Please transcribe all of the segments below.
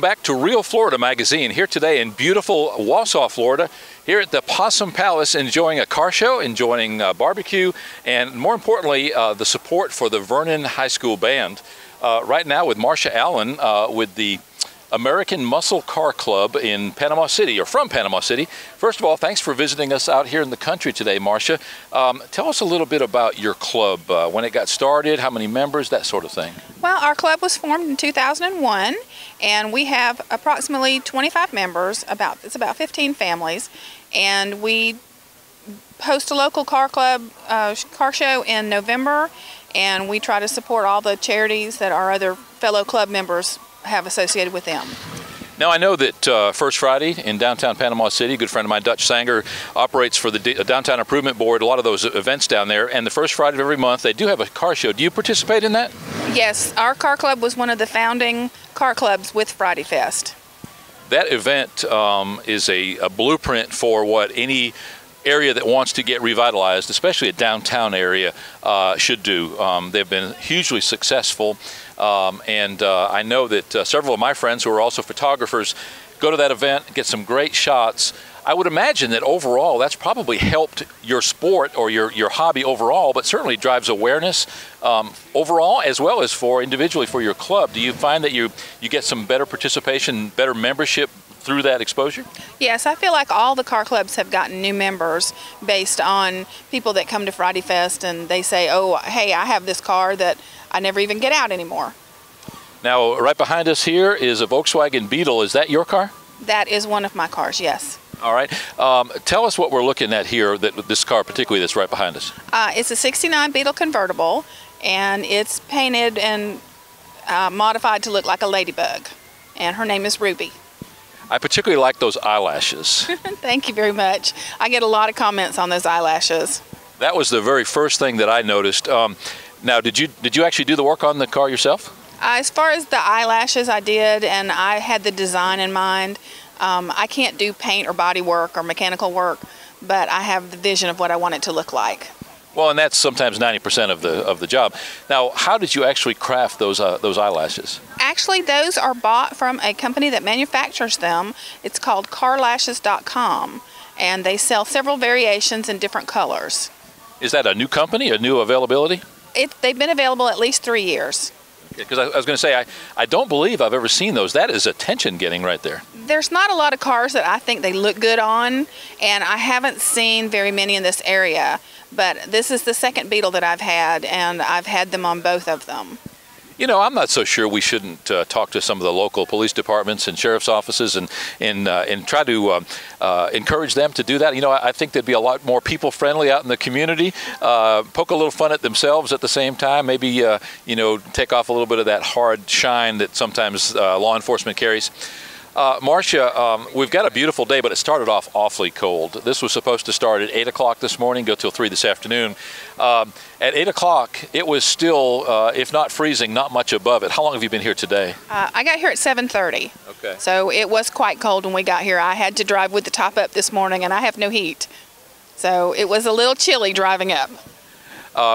back to Real Florida Magazine, here today in beautiful Wausau, Florida, here at the Possum Palace, enjoying a car show, enjoying barbecue, and more importantly, the support for the Vernon High School Band. Right now with Marsha Allen with the American Muscle Car Club in Panama City, or from Panama City. First of all, thanks for visiting us out here in the country today, Marsha. Tell us a little bit about your club, when it got started, how many members, that sort of thing. Well, our club was formed in 2001, and we have approximately 25 members. It's about 15 families, and we host a local car show in November, and we try to support all the charities that our other fellow club members have associated with them. Now, I know that First Friday in downtown Panama City, a good friend of mine, Dutch Sanger, operates for the Downtown Improvement Board, a lot of those events down there, and the first Friday of every month they do have a car show. Do you participate in that? Yes, our car club was one of the founding car clubs with Friday Fest. That event is a blueprint for what any area that wants to get revitalized, especially a downtown area, should do. They've been hugely successful, and I know that several of my friends who are also photographers go to that event, get some great shots. I would imagine that overall that's probably helped your sport or your hobby overall, but certainly drives awareness overall as well as individually for your club. Do you find that you get some better participation, better membership through that exposure? Yes, I feel like all the car clubs have gotten new members based on people that come to Friday Fest and they say, oh, hey, I have this car that I never even get out anymore. Now, right behind us here is a Volkswagen Beetle. Is that your car? That is one of my cars, yes. All right. Tell us what we're looking at here, this car particularly that's right behind us. It's a 69 Beetle convertible, and it's painted and modified to look like a ladybug, and her name is Ruby. I particularly like those eyelashes. Thank you very much. I get a lot of comments on those eyelashes. That was the very first thing that I noticed. Now, did you actually do the work on the car yourself? As far as the eyelashes, I did, and I had the design in mind. I can't do paint or body work or mechanical work, but I have the vision of what I want it to look like. Well, and that's sometimes 90% of the job. Now, how did you actually craft those eyelashes? Actually, those are bought from a company that manufactures them. It's called carlashes.com, and they sell several variations in different colors. Is that a new company, a new availability? They've been available at least 3 years. Because I was going to say, I don't believe I've ever seen those. That is attention getting right there. There's not a lot of cars that I think they look good on, and I haven't seen very many in this area. But this is the second Beetle that I've had, and I've had them on both of them. You know, I'm not so sure we shouldn't talk to some of the local police departments and sheriff's offices and try to encourage them to do that. You know, I think they'd be a lot more people-friendly out in the community, poke a little fun at themselves at the same time, maybe, you know, take off a little bit of that hard shine that sometimes law enforcement carries. Marsha, we've got a beautiful day, but it started off awfully cold. This was supposed to start at 8 o'clock this morning, go till 3 this afternoon. At 8 o'clock, it was still, if not freezing, not much above it. How long have you been here today? I got here at 7:30. Okay. So it was quite cold when we got here. I had to drive with the top up this morning, and I have no heat. So it was a little chilly driving up.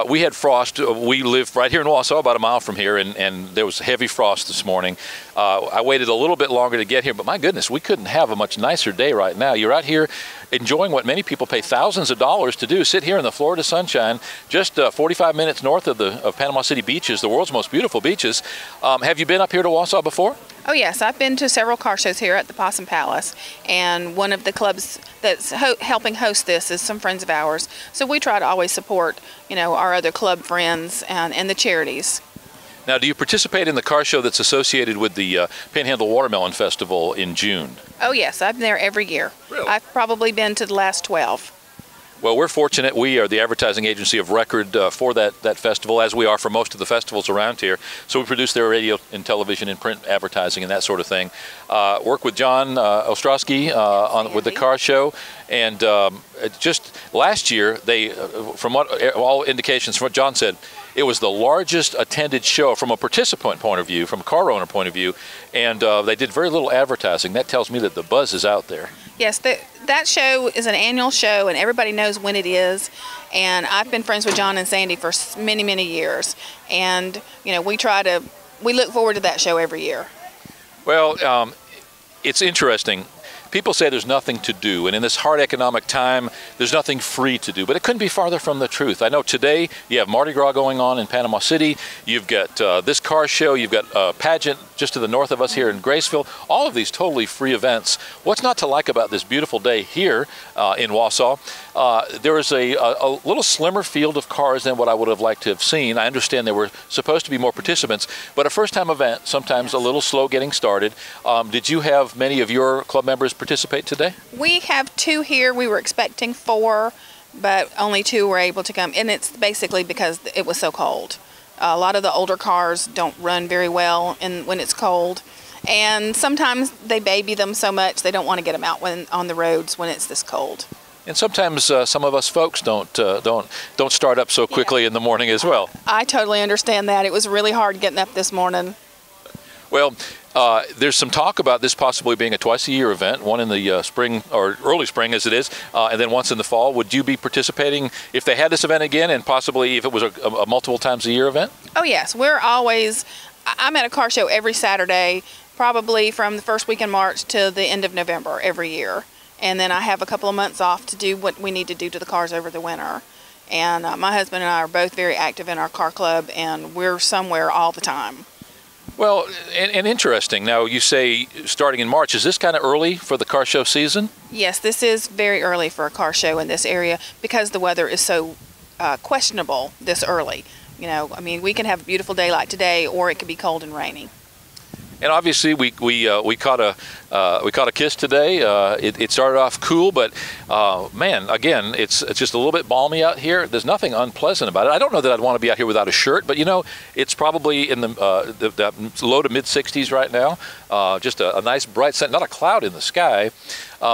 We had frost. We live right here in Wausau, about a mile from here, and there was heavy frost this morning. I waited a little bit longer to get here, but my goodness, we couldn't have a much nicer day right now. You're out here enjoying what many people pay thousands of dollars to do, sit here in the Florida sunshine, just 45 minutes north of Panama City beaches, the world's most beautiful beaches. Have you been up here to Wausau before? Oh yes, I've been to several car shows here at the Possum Palace, and one of the clubs that's helping host this is some friends of ours. So we try to always support, you know, our other club friends and the charities. Now, do you participate in the car show that's associated with the Panhandle Watermelon Festival in June? Oh yes, I'm there every year. Really? I've probably been to the last 12. Well, we're fortunate. We are the advertising agency of record for that festival, as we are for most of the festivals around here. So we produce their radio and television and print advertising and that sort of thing. Work with John Ostrowski with the car show. And just last year, from all indications, from what John said, it was the largest attended show from a participant point of view, from a car owner point of view, and they did very little advertising. That tells me that the buzz is out there. Yes, that show is an annual show, and everybody knows when it is. And I've been friends with John and Sandy for many, many years. And, you know, we look forward to that show every year. Well, it's interesting. People say there's nothing to do, and in this hard economic time, there's nothing free to do, but it couldn't be farther from the truth. I know today you have Mardi Gras going on in Panama City, you've got this car show, you've got a pageant just to the north of us here in Graceville, all of these totally free events. What's not to like about this beautiful day here in Wausau? There is a little slimmer field of cars than what I would have liked to have seen. I understand there were supposed to be more participants, but a first-time event, sometimes a little slow getting started. Did you have many of your club members participate today? We have 2 here. We were expecting 4, but only 2 were able to come, and it's basically because it was so cold. A lot of the older cars don't run very well when it's cold, and sometimes they baby them so much they don't want to get them out on the roads when it's this cold. And sometimes some of us folks don't start up so quickly in the morning as well. I totally understand that. It was really hard getting up this morning. Well, there's some talk about this possibly being a twice-a-year event, one in the spring or early spring as it is, and then once in the fall. Would you be participating if they had this event again, and possibly if it was a multiple times a year event? Oh yes, I'm at a car show every Saturday, probably from the first week in March to the end of November every year. And then I have a couple of months off to do what we need to do to the cars over the winter. And my husband and I are both very active in our car club, and we're somewhere all the time. Well, and interesting. Now, you say starting in March. Is this kind of early for the car show season? Yes, this is very early for a car show in this area because the weather is so questionable this early. You know, I mean, we can have a beautiful day like today, or it could be cold and rainy. And obviously, we caught a kiss today. It started off cool, but man, again, it's just a little bit balmy out here. There's nothing unpleasant about it. I don't know that I'd want to be out here without a shirt, but you know, it's probably in the low to mid 60s right now. Just a nice bright sun, not a cloud in the sky.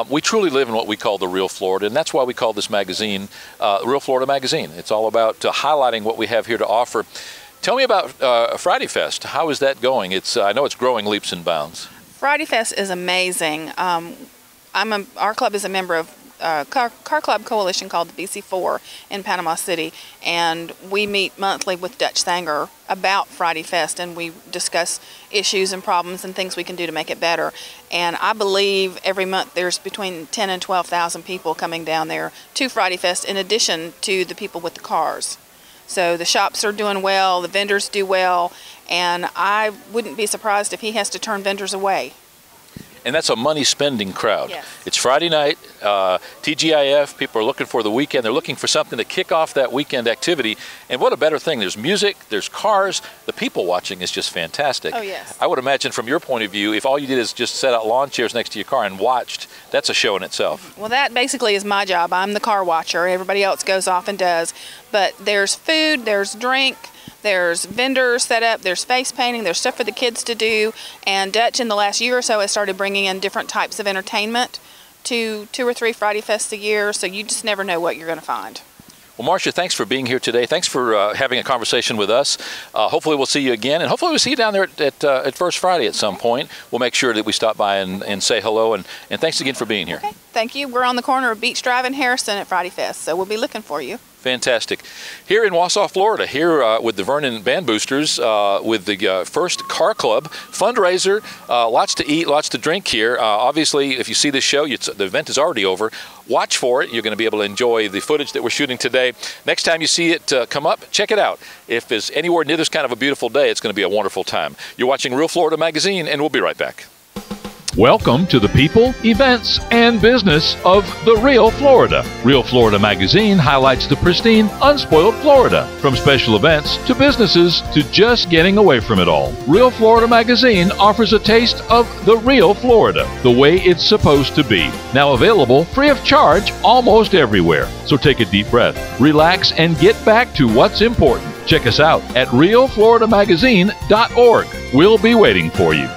We truly live in what we call the real Florida, and that's why we call this magazine Real Florida Magazine. It's all about highlighting what we have here to offer. Tell me about Friday Fest. How is that going? I know it's growing leaps and bounds. Friday Fest is amazing. Our club is a member of a car club coalition called the BC4 in Panama City, and we meet monthly with Dutch Sanger about Friday Fest, and we discuss issues and problems and things we can do to make it better. And I believe every month there's between 10 and 12,000 people coming down there to Friday Fest, in addition to the people with the cars. So the shops are doing well, the vendors do well, and I wouldn't be surprised if he has to turn vendors away. And that's a money-spending crowd. Yes. It's Friday night, TGIF, people are looking for the weekend. They're looking for something to kick off that weekend activity. And what a better thing. There's music, there's cars. The people watching is just fantastic. Oh, yes. I would imagine from your point of view, if all you did is just set out lawn chairs next to your car and watched, that's a show in itself. Well, that basically is my job. I'm the car watcher. Everybody else goes off and does. But there's food, there's drink, there's vendors set up, there's face painting, there's stuff for the kids to do, and Dutch in the last year or so has started bringing in different types of entertainment to 2 or 3 Friday Fests a year, so you just never know what you're going to find. Well, Marsha, thanks for being here today. Thanks for having a conversation with us. Hopefully we'll see you again, and hopefully we'll see you down there at First Friday at some point. We'll make sure that we stop by and say hello, and thanks again for being here. Okay. Thank you. We're on the corner of Beach Drive and Harrison at Friday Fest, so we'll be looking for you. Fantastic. Here in Wausau, Florida, here with the Vernon Band Boosters, with the First Car Club fundraiser. Lots to eat, lots to drink here. Obviously, if you see this show, the event is already over. Watch for it. You're going to be able to enjoy the footage that we're shooting today. Next time you see it come up, check it out. If it's anywhere near this kind of a beautiful day, it's going to be a wonderful time. You're watching Real Florida Magazine, and we'll be right back. Welcome to the people, events, and business of the Real Florida. Real Florida Magazine highlights the pristine, unspoiled Florida, from special events to businesses to just getting away from it all. Real Florida Magazine offers a taste of the real Florida, the way it's supposed to be. Now available free of charge almost everywhere. So take a deep breath, relax, and get back to what's important. Check us out at realfloridamagazine.org. We'll be waiting for you.